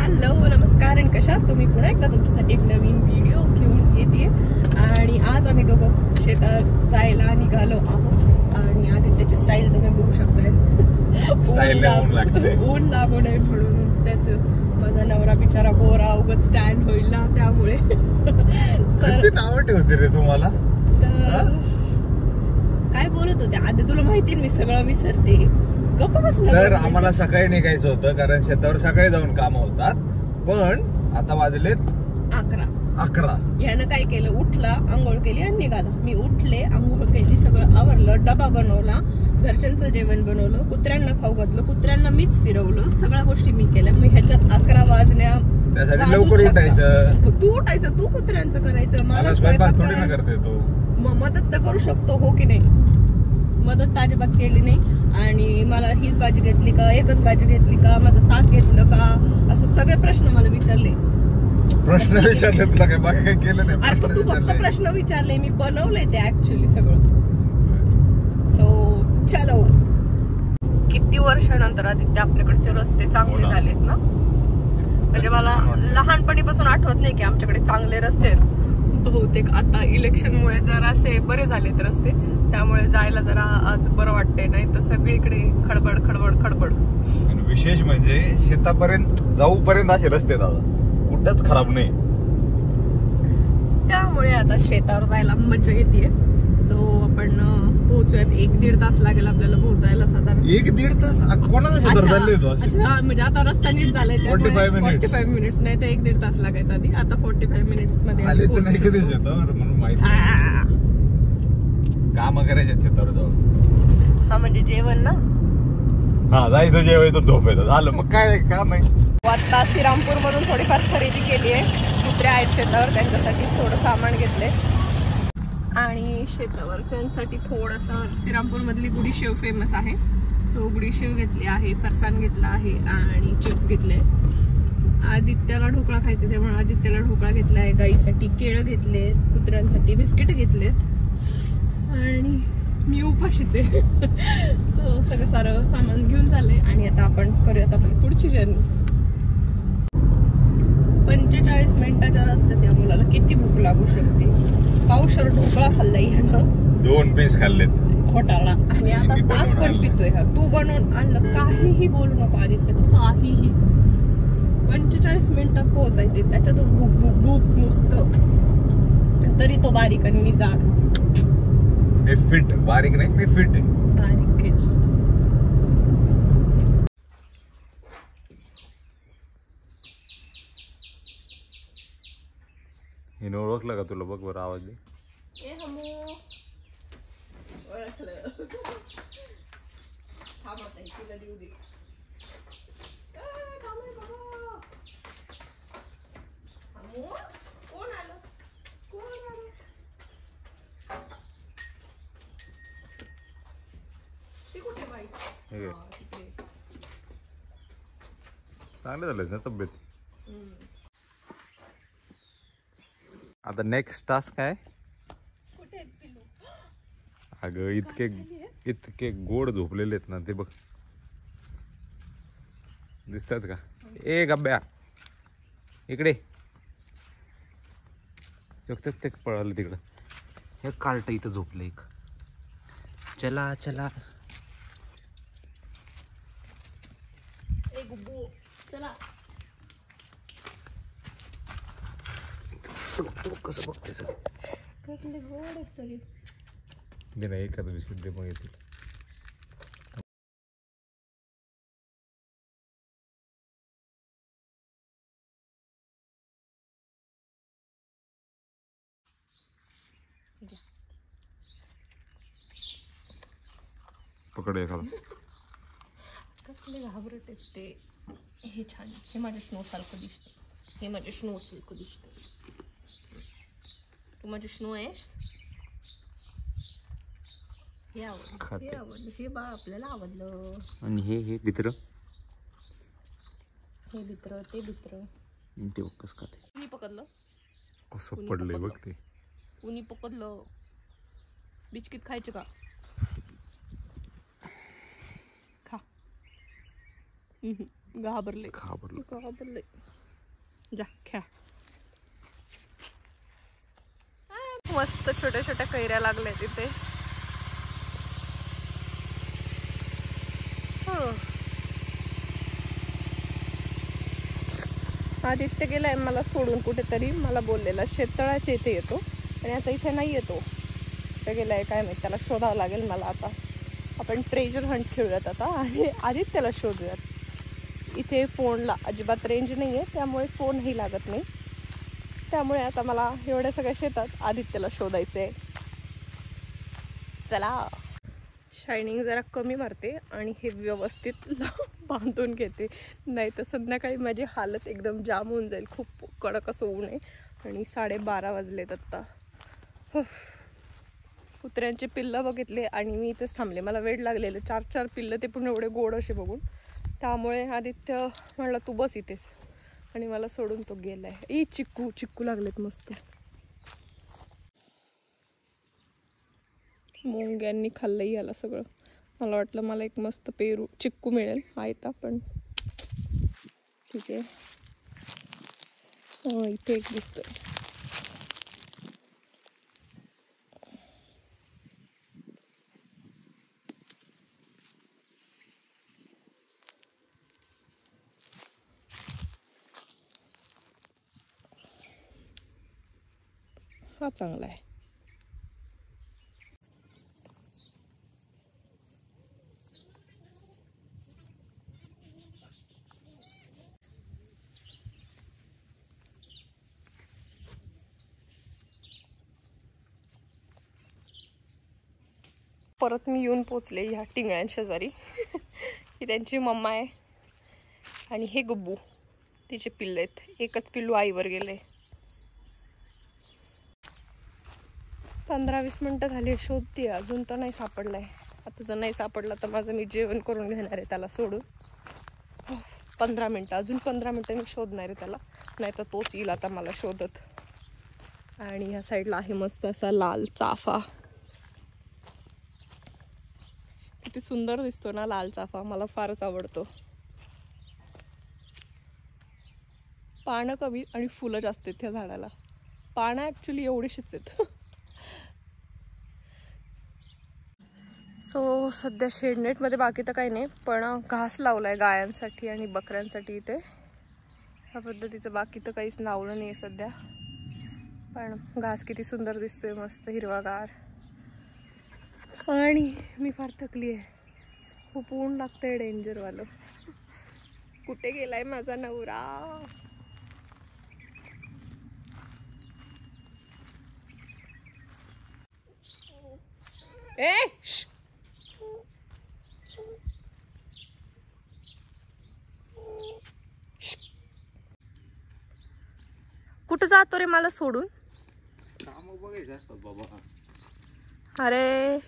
Hello नमस्कार आणि कशा तुम्ही पुन्हा एकदा तुमच्यासाठी एक नवीन व्हिडिओ घेऊन येते आणि आज आम्ही दोघं शेतात जायला निघालो आहोत आणि आदित्यची स्टाईल तुम्ही बघू शकताय. ऊन लागू नये म्हणून त्याच माझा नवरा बिचारा गोरा उगत स्टँड होईल ना त्यामुळे किती नाव ठेवते रे तुम्हाला. काय बोलत होते आधी तुला माहिती मी सगळं विसरते. तर आम्हाला सकाळी निघायचं होतं कारण शेतावर सकाळी जाऊन काम होतात पण आता वाजलेत 11. ह्यानं काय केलं उठला आंघोळ केली आणि निघाला. मी उठले आंघोळ केली सगळं आवरलं डबा बनवला घरच्यांचं जेवण बनवलं कुत्र्यांना खाऊ घातलं कुत्र्यांना मीच फिरवलं सगळ्या गोष्टी मी केल्या. मग ह्याच्यात 11 वाजण्या त्यासाठी लवकर उठायचं तू उठायचं तू कुत्र्यांचं करायचं मला स्वयंपाक थोडी ना करते तू मग मदत तर करू शकतो हो की नाही. मदत तर अजिबात केली नाही आणि मला हीच भाजी घेतली का एकच भाजी घेतली का माझं ताक घेतलं का असं सगळे प्रश्न मला विचारले. प्रश्न विचारले तुला काय बाकी काही केलं नाही. अरे तू फक्त प्रश्न विचारले मी बनवले ते ऍक्च्युली सगळं. सो चलो किती वर्षानंतर आदित्य आपल्याकडचे रस्ते चांगले झालेत ना. म्हणजे मला लहानपणीपासून आठवत नाही की आमच्याकडे चांगले रस्ते आहेत. बहुतेक आता इलेक्शनमुळे जरा असे बरे झालेत रस्ते त्यामुळे जायला जरा आज बरं वाटतंय. नाही तर सगळीकडे खडबड खडबड खडबड. आणि विशेष म्हणजे शेतापर्यंत जाऊपर्यंत असे रस्ते दादा कुठंच खराब नाही त्यामुळे आता शेतावर जायला मजा येते. सो आपण पोहोचूयात 1-1.5 तास लागेल आपल्याला पोहोचायला साधारण. 1-1.5 तास कोणाला शेतावर चालले होतो. अच्छा म्हणजे आता रस्ता नीट झालाय 45 मिनिट्स नाही तर 1-1.5 तास लागायचा आधी आता 45 मिनिट्स मध्ये आलेच नाही कधी शेतावर म्हणून माहिती काम करायचे शेतावर जाऊन. हा म्हणजे जेवण ना. हा जायचं जेवायचं झोपायचं झालं मग काय काम आहे. आता श्रीरामपूर मधून थोडीफार खरेदी केली आहे. कुत्रे आहेत शेतावर त्यांच्यासाठी थोडं सामान घेतलंय आणि शेतावरच्यांसाठी थोडंसं श्रीरामपूर मधली गुडीशेव फेमस आहे. सो गुडीशेव घेतली आहे फरसाण घेतला आहे आणि चिप्स घेतले. आदित्याला ढोकळा खायचा त्यामुळे आदित्याला ढोकळा घेतला आहे. गाईसाठी केळं घेतले कुत्र्यांसाठी बिस्किट घेतलेत आणि मी उपाशीच आहे. सगळं सारं सामान घेऊन चाललंय आणि आता आपण करूयात आपली पुढची जर्नी. 45 मिनिटाच्या रस्त्यात या मुलाला किती भूक लागू शकते. पावशर ढोकळा खाल्लाय ह्यानं 2 पीस खाल्लेत खोटाळा आणि आता ताक पण पितोय. हा तू बनवून आणलं काहीही बोलू नको आदित्य काहीही. 45 मिनिटात पोहोचायचे त्याच्यातच भूक भूक भूक नुसतं. तरी तो बारीक आणि मी जाड. मी फिट बारीक नाही मी फिट आहे. बारीक आहे. हिने ओळखलं का तुला बघ बरं आवाज दे. ओळखलं थांब आता तिला देऊ दे. कोण आलं कोण आलं. ती कुठे बाई चांगलं झालं ना तब्येत. आता नेक्स्ट टास्क काय. अगं इतके गोड झोपलेले आहेत ना ते बघ दिसतात का. ए गब्ब्या इकडे ते पळालं तिकडं. हे कार्ट इथं झोपलं एक. चला चला चला कसं बघते सर कसले गोड आहेत सगळे. दे ना एखादं बिस्किट दे मग येतील. पकड एखादा. कसले घाबरट आहेत ते. हे छान हे माझ्या स्नो सारखं दिसतं. हे माझ्या स्नो सारखं दिसतं. तू माझे स्नो आहेस. हे आवडलं हे बाळ आपल्याला आवडलं. आणि हे भित्र हे भित्र ते भित्र ते कस खाते. कुणी पकडलं कसं पडलंय बघ ते. कुणी पकडलं. बिस्किट खायचे का. घाबरले. जा खेळा. मस्त छोट्या छोट्या कैऱ्या लागल्या तिथे. आदित्य गेलाय मला सोडून कुठेतरी. मला बोललेला शेततळाच्या इथे येतो आणि आता इथे नाही येतो. ते गेलाय काय माहिती, त्याला शोधावं लागेल मला आता. आपण ट्रेजर हंट खेळूयात आता आणि आदित्यला शोधूयात. इथे फोनला अजिबात रेंज नाही आहे, त्यामुळे फोनही लागत नाही. त्यामुळे आता मला एवढ्या सगळ्या शेतात आदित्यला शोधायचं आहे. चला. शायनिंग जरा कमी मारते आणि हे व्यवस्थित बांधून घेते, नाही तर संध्याकाळी माझी हालत एकदम जाम होऊन जाईल. खूप कडक असं ऊन आहे आणि 12:30 वाजलेत आत्ता. कुत्र्यांचे पिल्लं बघितले आणि मी इथेच थांबले. मला वेळ लागलेलं 4 पिल्लं, ते पण एवढे गोड असे बघून. त्यामुळे आदित्य म्हणला तू बस इथेच आणि मला सोडून तो गेलाय. चिक्कू लागलेत मस्त. मुंग्यांनी खाल्लंही याला सगळं. मला वाटलं मला एक मस्त चिक्कू मिळेल आयता, पण ठीक आहे. इथे एक दिसतोय. हा चांगला आहे. परत मी येऊन पोचले ह्या टिंगळ्यांच्या शेजारी. ही त्यांची मम्मा आहे आणि हे गुब्बू तिचे पिल्ले आहेत. एकच पिल्लू आईवर गेले. 15-20 मिनटं झाली शोधते, अजून तर नाही सापडलाय. आता जर नाही सापडला तर माझं मी जेवण करून घेणार आहे त्याला सोडून. 15 मिनटं, अजून 15 मिनटं मी शोधणार आहे त्याला, नाही तर तोच येईल आता मला शोधत. आणि ह्या साईडला आहे मस्त असा लाल चाफा. किती सुंदर दिसतो ना लाल चाफा, मला फारच आवडतो. पानं कमी आणि फुलं जास्त आहेत त्या झाडाला. पानं ॲक्च्युली एवढीशीच आहेत. सो सध्या शेडनेटमध्ये बाकी तर काही नाही, पण घास लावलाय गायांसाठी आणि बकऱ्यांसाठी इथे. ह्या पद्धतीचं बाकी तर काहीच लावलं नाही आहे सध्या, पण घास किती सुंदर दिसतोय, मस्त हिरवागार. आणि मी फार थकली आहे, खूप ऊन लागतंय डेंजरवालं. कुठे गेलाय माझा नवरा? ए कुठं जातो रे मला सोडून? बाबा अरे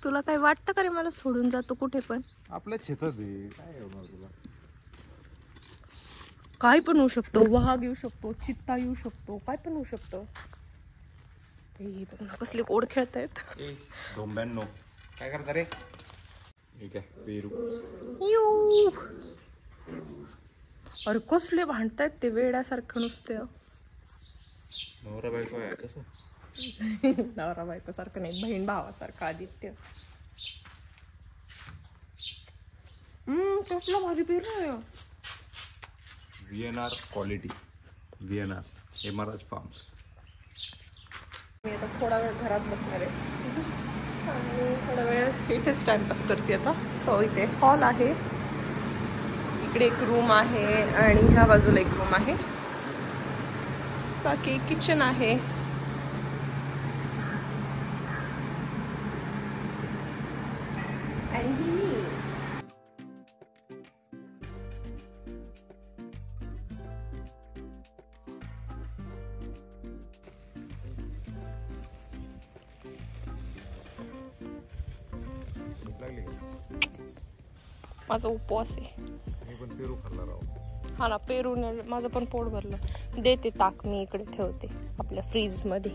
तुला काय वाटतं का रे मला सोडून जातो कुठे पण? आपल्या शेतात आहे, काय होणार तुला? काय पण होऊ शकतो, वाघ येऊ शकतो, चित्ता येऊ शकतो, काय पण होऊ शकतं. हे बघ ना कसले गोड खेळतायत. डोंब्यांनो काय करता रे? ठीक आहे पेरू. अरे कसले भांडतायत ते वेड्यासारखं नुसते. नवरा बायको आहे कसं? नवरा बायको सारखं नाही, बहीण भावासारखं आदित्य. कसला भारी पेरू आहे. VNR quality, VNR Hemraj farms. मी आता थोडा वेळ घरात बसणार आहे आणि थोडा वेळ इथेच टाइमपास करते आता. सो इथे हॉल आहे, इकडे एक रूम आहे आणि ह्या बाजूला एक रूम आहे. बाकी किचन आहे. माझा उपवास आहे. मी पण पेरू खाल्ला राव. हा ना, पेरून माझं पण पोट भरलं. देते ताक मी इकडे ठेवते आपल्या फ्रीज मध्ये.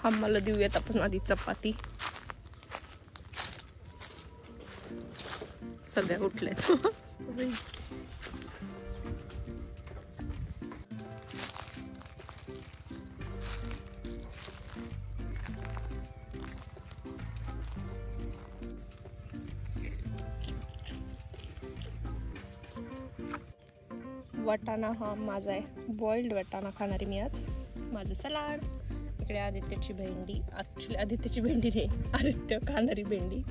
आम्हाला देऊयात आपण आधी चपाती. सगळ्या उठल्यात. वाटाणा हा माझा आहे, बॉइल्ड वाटाणा खाणारी मी आज. माझं सलाड. इकडे आदित्यची भेंडी, ऍक्च्युली आदित्यची भेंडी नाही, आदित्य खाणारी भेंडी.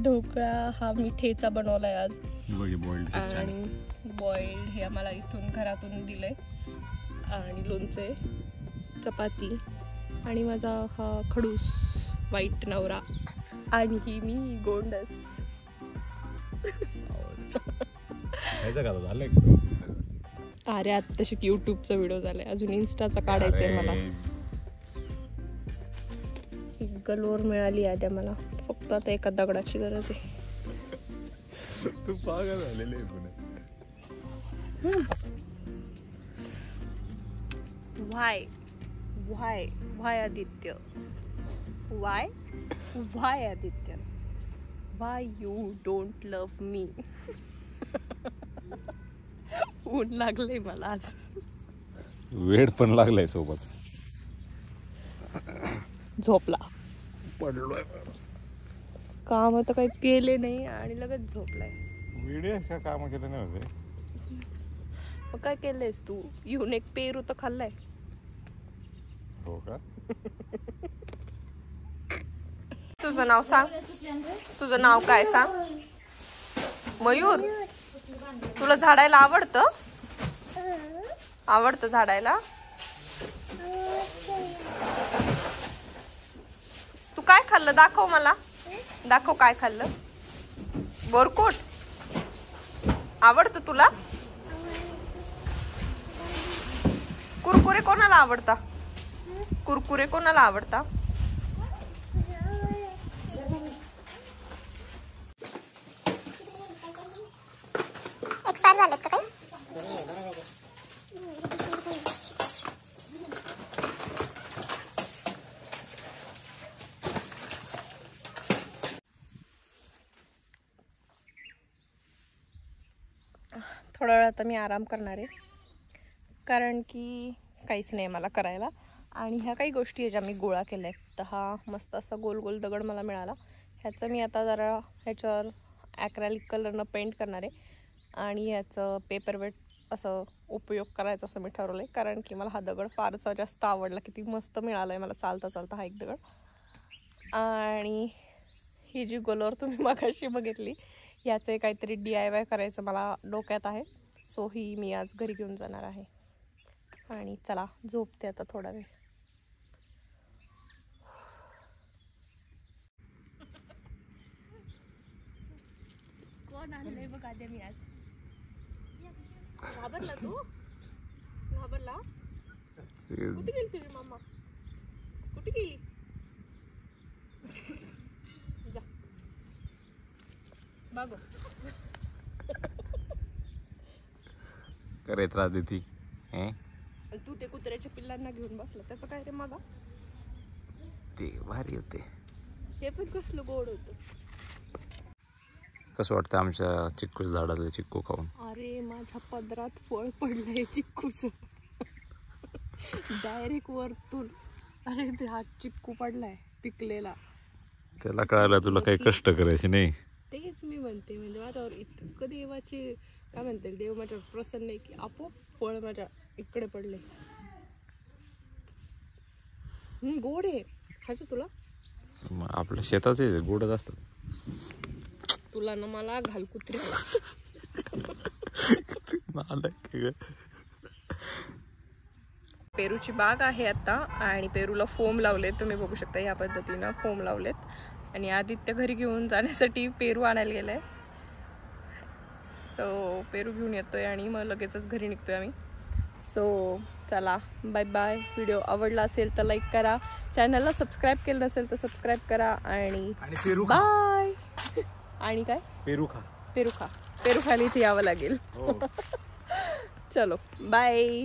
ढोकळा हा मी ठेचा बनवलाय आज. आणि बॉइल्ड हे आम्हाला इथून घरातून दिलंय. आणि लोणचे, चपाती आणि माझा हा खडूस वाईट नवरा. आणि ही मी गोंडस. अरे आत्ताशी युट्यूबचा व्हिडिओ झालाय, अजून इन्स्टाचा काढायचंय मला. गलोर मिळाली आद्या मला, फक्त आता एका दगडाची गरज आहे. तू पागल झालेली आहे पुणे. व्हाय आदित्य, व्हाय आदित्य, व्हाय यू डोंट लव्ह मी. ऊन लागलंय मला आज, वेळ पण लागलाय सोबत. झोपला, पडलोय. काम तर काही केले नाही आणि लगेच झोपलाय. व्हिडिओ काम केलं नाही होते. मग काय केलंयस तू? येऊन एक पेरू तर खाल्लाय. हो का? तुझं नाव सांग. तुझं नाव काय सांग? मयूर. तुला झाडायला आवडतं? आवडतं झाडायला? तू काय खाल्लं? दाखव मला. दाखव काय खाल्लं. बोरकुट आवडतं तुला? कुरकुरे कोणाला आवडता? कुरकुरे कोणाला आवडता? एक्सपायर झाले का काही? थोडा वेळ आता मी आराम करणार आहे, कारण की काहीच नाही मला करायला. आणि ह्या काही गोष्टी आहेत ज्या मी गोळा केल्या आहेत. तर हा मस्त असा गोल गोल दगड मला मिळाला. ह्याचं मी आता जरा ह्याच्यावर ॲक्रेलिक कलरनं पेंट करणार आहे. आणि ह्याचं पेपरवेट असं उपयोग करायचा असं मी ठरवलं आहे, कारण की मला हा दगड फारच जास्त आवडला. किती मस्त मिळाला आहे मला चालता चालता हा एक दगड. आणि ही जी गोलवर तुम्ही मगाशी बघितली, ह्याचे काहीतरी DIY करायचं मला डोक्यात आहे. सो ही मी आज घरी घेऊन जाणार आहे. आणि चला झोपते आता थोडा वेळ. कोण आणलंय बघ आद्या मी आज. घाबरला तू? घाबरला? कुठे गेली तुझी मम्मा? कुठे गेली? जा बघ. करे त्रास देती. तू ते कुत्र्याच्या पिल्लांना घेऊन बसला, त्याचं काय रे मागा? ते भारी होते. हे पण कसलं गोड होतं. कसं वाटतं आमच्या चिक्कू झाडाला चिक्कू खाऊन? अरे माझ्या पदरात फळ पडलंय चिक्कूच. डायरेक्ट वरतून. अरे ते हा चिक्कू पडलाय पिकलेला. त्याला कळायला तुला काही कष्ट करायचे नाही. तेच मी म्हणते, म्हणजे माझ्यावर इतकं देवाची काय म्हणते, देव माझ्यावर प्रसन्न आहे की आपोआप फळ माझ्या इकडे पडले. गोड आहे. खायचं तुला? आपल्या शेतात गोडच असतात. तुला ना मला घाल कुत्री. पेरूची बाग आहे आता, आणि पेरूला फोम लावलेत. तुम्ही बघू शकता ह्या पद्धतीनं फोम लावलेत. आणि आदित्य घरी घेऊन जाण्यासाठी पेरू आणायला गेलाय. सो पेरू घेऊन येतोय आणि मग लगेचच घरी निघतोय आम्ही. सो चला बाय बाय. व्हिडिओ आवडला असेल तर लाईक करा, चॅनलला सबस्क्राईब केलं नसेल तर सबस्क्राईब करा. आणि बाय. आणि काय? पेरू खा. पेरू खायला इथे यावं लागेल. चलो बाय.